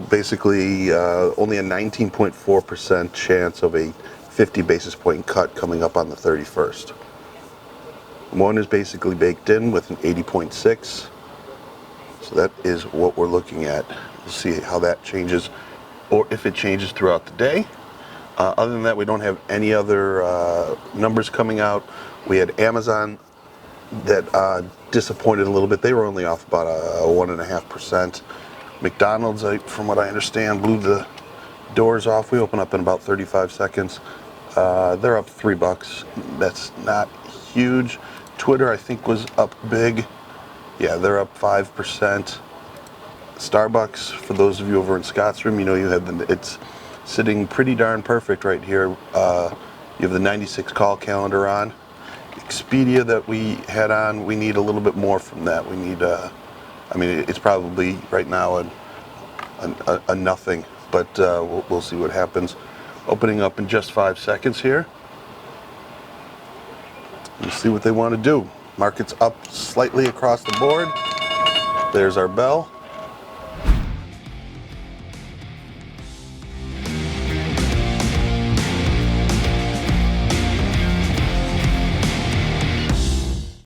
basically only a 19.4% chance of a 50 basis point cut coming up on the 31st. One is basically baked in with an 80.6. So that is what we're looking at. We'll see how that changes, or if it changes throughout the day. Other than that, we don't have any other numbers coming out. We had Amazon that disappointed a little bit. They were only off about a 1.5%. McDonald's, from what I understand, blew the doors off. We open up in about 35 seconds. They're up $3. That's not huge. Twitter, I think, was up big. Yeah, they're up 5%. Starbucks, for those of you over in Scott's room, you know you have it's sitting pretty darn perfect right here. You have the 96 call calendar on. Expedia that we had on, we need a little bit more from that. We need, I mean, it's probably right now a nothing, but we'll see what happens. Opening up in just 5 seconds here. We'll see what they want to do. Market's up slightly across the board. There's our bell.